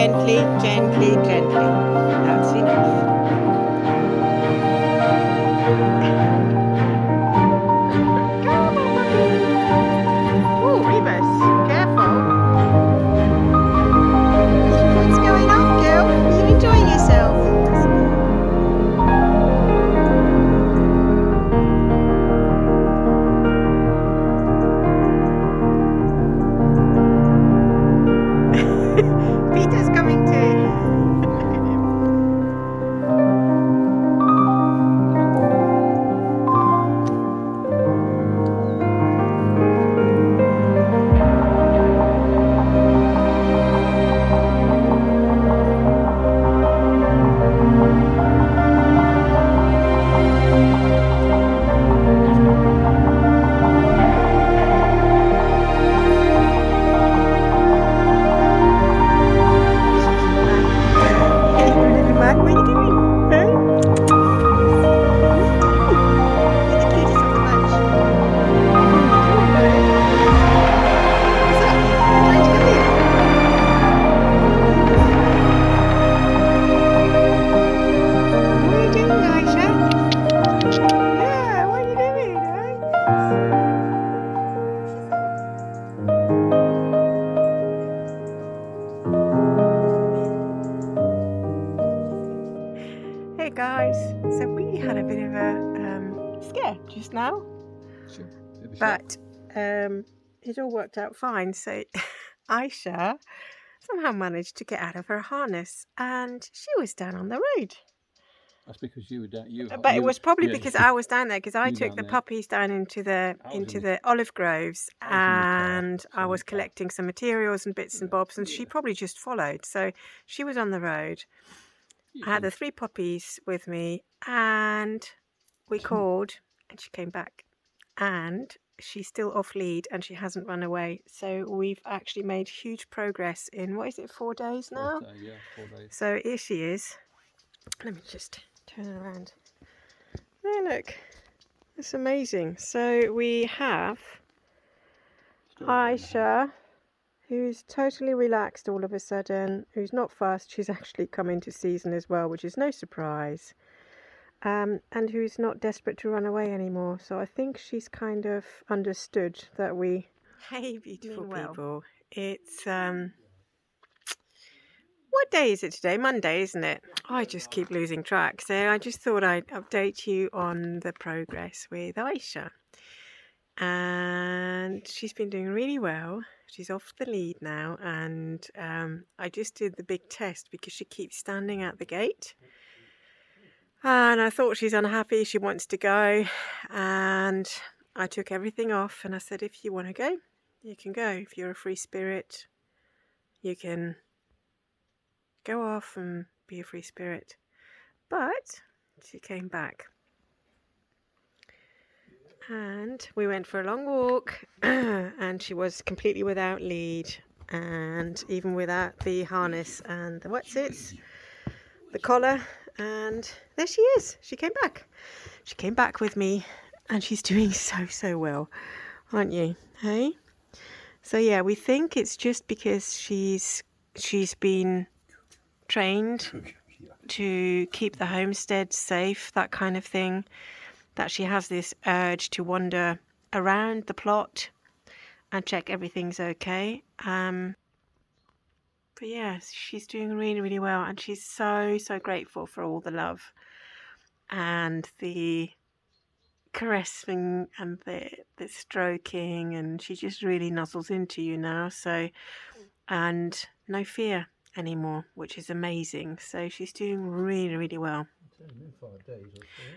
gently, gently, gently. That's enough. Come on, puppy. Oh, Rebus, careful. What's going on, girl? Are you enjoying yourself? Peter's coming too. Look at him. Hey guys, so we had a bit of a scare just now, Sure. but it all worked out fine. So Aisha somehow managed to get out of her harness, and she was down on the road. That's because you were down. But it was probably because I was down there, because I you took down the there. puppies down into the olive groves, I was in the car, and I was collecting some materials and bits and bobs, and she probably just followed. So she was on the road. I had the 3 puppies with me, and we called, and she came back, and she's still off lead, and she hasn't run away. So we've actually made huge progress in, what is it, 4 days now? 4 days. So here she is. Let me just turn her around. There, look. It's amazing. So we have Aisha, who's totally relaxed all of a sudden, who's not fussed. She's actually come into season as well, which is no surprise. And who's not desperate to run away anymore. So I think she's kind of understood that we... Hey, beautiful people. It's, what day is it today? Monday, isn't it? I just keep losing track. So I just thought I'd update you on the progress with Aisha. And she's been doing really well. She's off the lead now, and I just did the big test because she keeps standing at the gate, and I thought she's unhappy, she wants to go, and I took everything off and I said, if you want to go, you can go. If you're a free spirit, you can go off and be a free spirit. But she came back. And we went for a long walk, and she was completely without lead, and even without the harness and the collar, and there she is. She came back. She came back with me, and she's doing so well, aren't you? Hey? So yeah, we think it's just because she's been trained to keep the homestead safe, that kind of thing, that she has this urge to wander around the plot and check everything's okay. But yeah, she's doing really well, and she's so grateful for all the love and the caressing and the stroking, and she just really nuzzles into you now. So, and no fear anymore, which is amazing. So she's doing really well.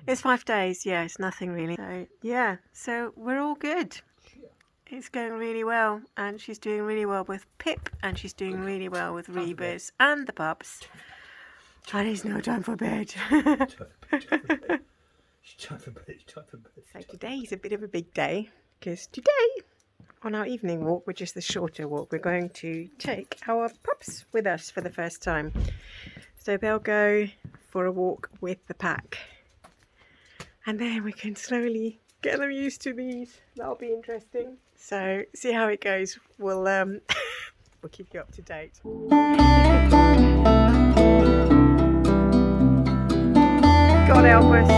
It's 5 days, yeah, it's nothing really. So yeah, so we're all good. It's going really well, and she's doing really well with Pip, and she's doing really well with Rebus and the pups. And it's no time for bed. So today's a bit of a big day, because today, on our evening walk, which is the shorter walk, we're going to take our pups with us for the first time. So they'll go for a walk with the pack, and then we can slowly get them used to these. That'll be interesting. So see how it goes. We'll we'll keep you up to date. God help us.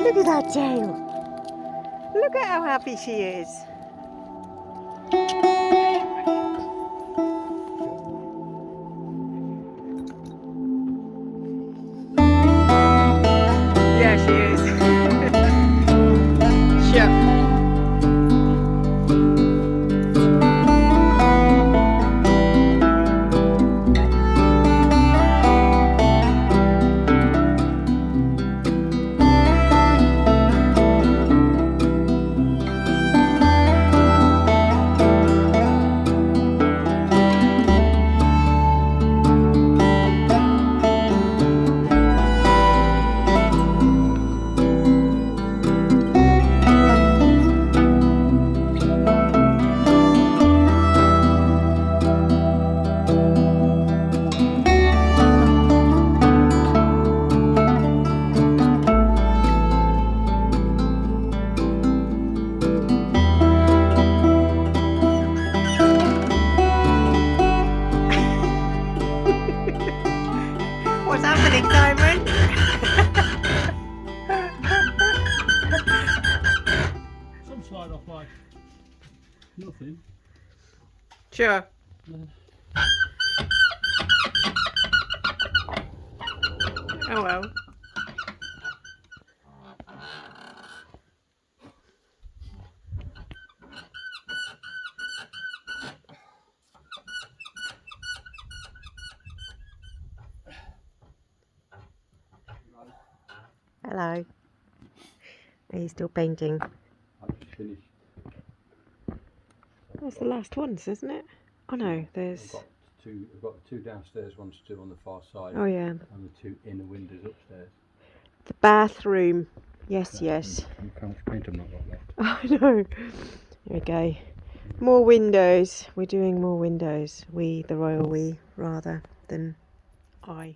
Look at that tail. Look at how happy she is. Yeah, she is. Sure. What's happening, Simon? Some side off like nothing. Sure. Oh well. Hello. Are you still painting? I've just finished. That's the last ones, isn't it? Oh no, I've there's... got the two downstairs ones still on the far side. Oh yeah. And the two inner windows upstairs. The bathroom. Yes, yes. You can't paint them, not got left. I know. Here we go. More windows. We're doing more windows. We, the royal we, rather than I.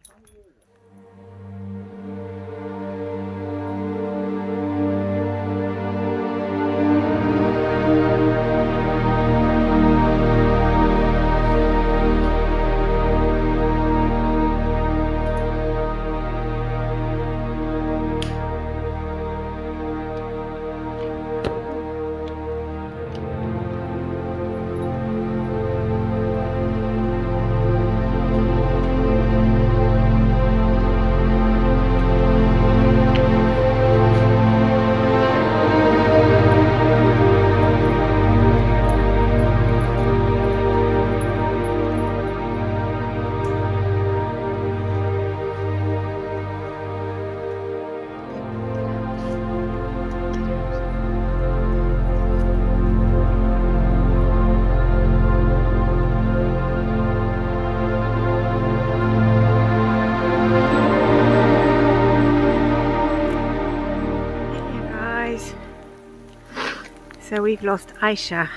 So we've lost Aisha.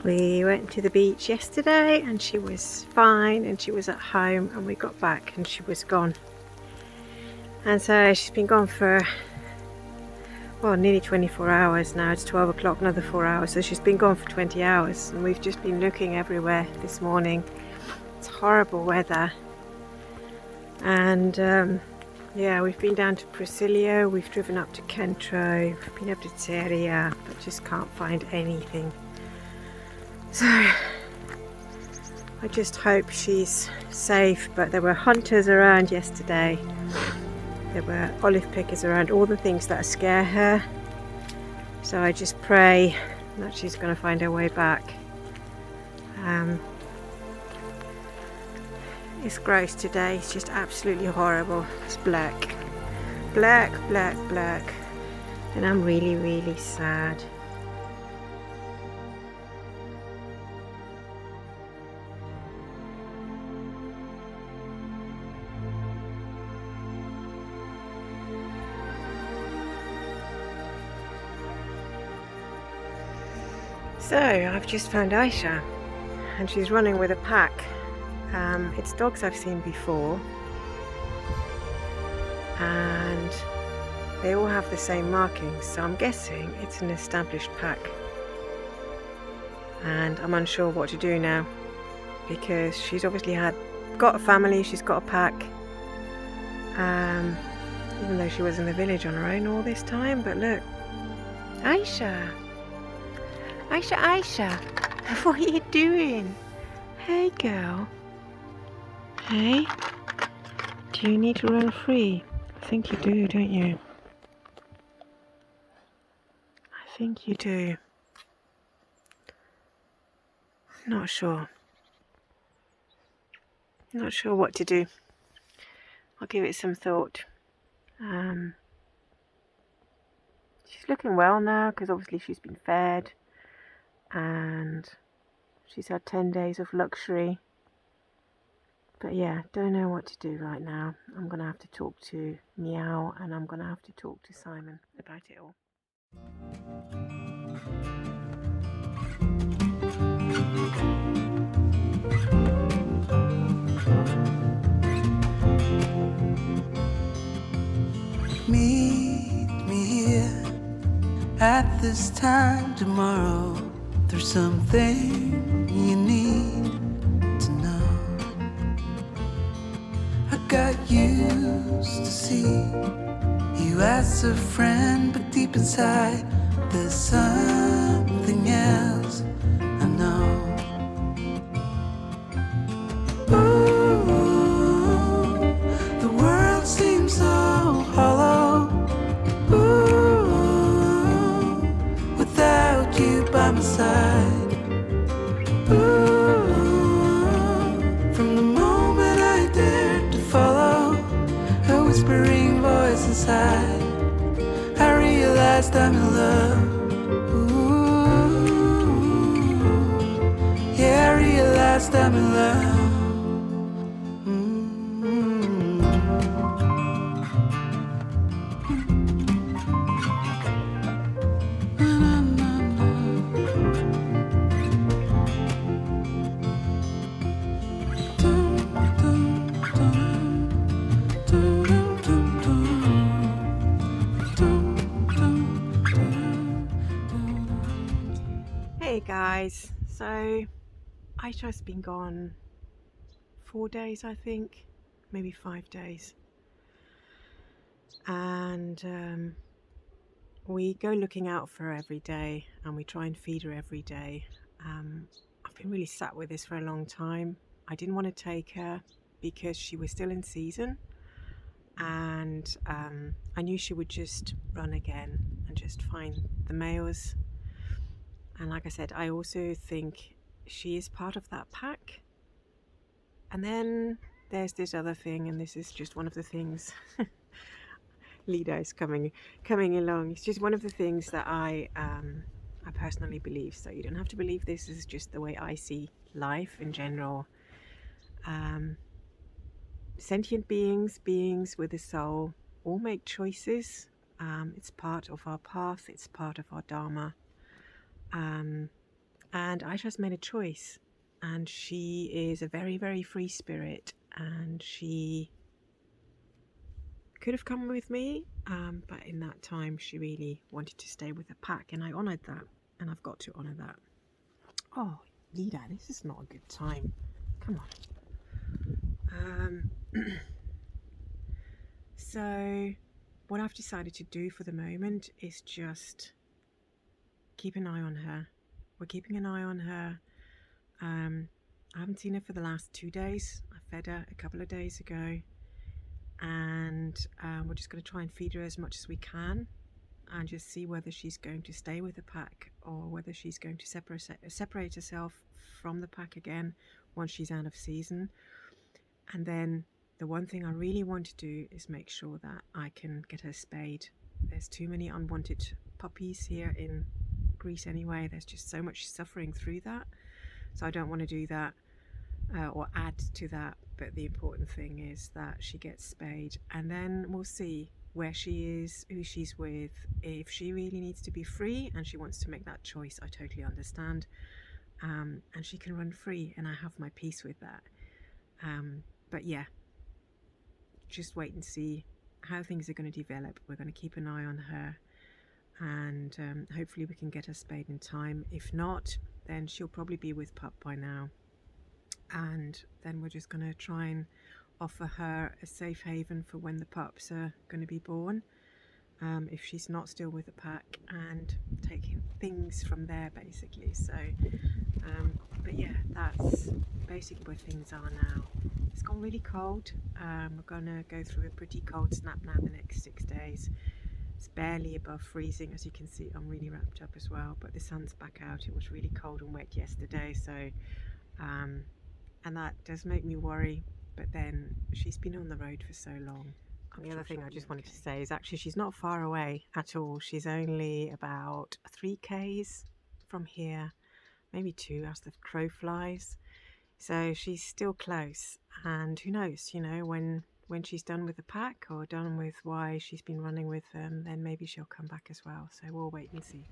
We went to the beach yesterday and she was fine and she was at home, and we got back and she was gone. And so she's been gone for well, nearly 24 hours now. It's 12 o'clock, another 4 hours. So she's been gone for 20 hours. And we've just been looking everywhere this morning. It's horrible weather. And yeah, we've been down to Presidio. We've driven up to Kentro. We've been up to Teria, but just can't find anything. So I just hope she's safe. But there were hunters around yesterday. There were olive pickers around, all the things that scare her. So I just pray that she's going to find her way back. It's gross today. It's just absolutely horrible. It's black. Black, black, black. And I'm really, really sad. So I've just found Aisha, and she's running with a pack. It's dogs I've seen before, and they all have the same markings, so I'm guessing it's an established pack. And I'm unsure what to do now, because she's obviously got a family, she's got a pack, even though she was in the village on her own all this time. But look, Aisha, Aisha, Aisha, what are you doing? Hey girl. Hey, do you need to run free? I think you do, don't you? I think you do. Not sure. Not sure what to do. I'll give it some thought. She's looking well now, because obviously she's been fed and she's had 10 days of luxury. But yeah, don't know what to do right now. I'm going to have to talk to Meow, and I'm going to have to talk to Simon about it all. Meet me here at this time tomorrow. There's something you need to know. I got used to see you as a friend, but deep inside there's something else I know. Ooh, the world seems so hollow. Ooh, without you by my side. Ooh, from the moment I dared to follow a whispering voice inside, I realized I'm in love. Ooh, yeah, I realized I'm in love. Hey guys, so Aisha's been gone 4 days, I think, maybe 5 days, and we go looking out for her every day, and we try and feed her every day. I've been really sat with this for a long time. I didn't want to take her because she was still in season, and I knew she would just run again and just find the males. And like I said, I also think she is part of that pack. And then there's this other thing, and this is just one of the things. Lida is coming along. It's just one of the things that I personally believe. So you don't have to believe this. This is just the way I see life in general. Sentient beings with a soul, all make choices. It's part of our path. It's part of our dharma. And Aisha's made a choice, and she is a very, very free spirit, and she could have come with me, but in that time she really wanted to stay with the pack, and I honoured that, and I've got to honour that. Oh, Lida, this is not a good time. Come on. So what I've decided to do for the moment is just keep an eye on her. We're keeping an eye on her. I haven't seen her for the last 2 days. I fed her a couple of days ago, and we're just going to try and feed her as much as we can and just see whether she's going to stay with the pack or whether she's going to separate herself from the pack again once she's out of season. And then the one thing I really want to do is make sure that I can get her spayed. There's too many unwanted puppies here in Greece anyway. There's just so much suffering through that. So I don't want to do that or add to that. But the important thing is that she gets spayed, and then we'll see where she is, who she's with. If she really needs to be free and she wants to make that choice, I totally understand. And she can run free, and I have my peace with that. But yeah, just wait and see how things are going to develop. We're going to keep an eye on her, and hopefully we can get her spayed in time. If not, then she'll probably be with pup by now, and then we're just going to try and offer her a safe haven for when the pups are going to be born, if she's not still with the pack, and taking things from there basically. So but yeah, that's basically where things are now. It's gone really cold. We're gonna go through a pretty cold snap now the next 6 days. It's barely above freezing, as you can see. I'm really wrapped up as well, but the sun's back out. It was really cold and wet yesterday, so and that does make me worry. But then she's been on the road for so long. And the other thing I just wanted to say is actually she's not far away at all. She's only about 3 k's from here, maybe 2 as the crow flies. So she's still close, and who knows, you know, when she's done with the pack or done with why she's been running with them, then maybe she'll come back as well. So we'll wait and see.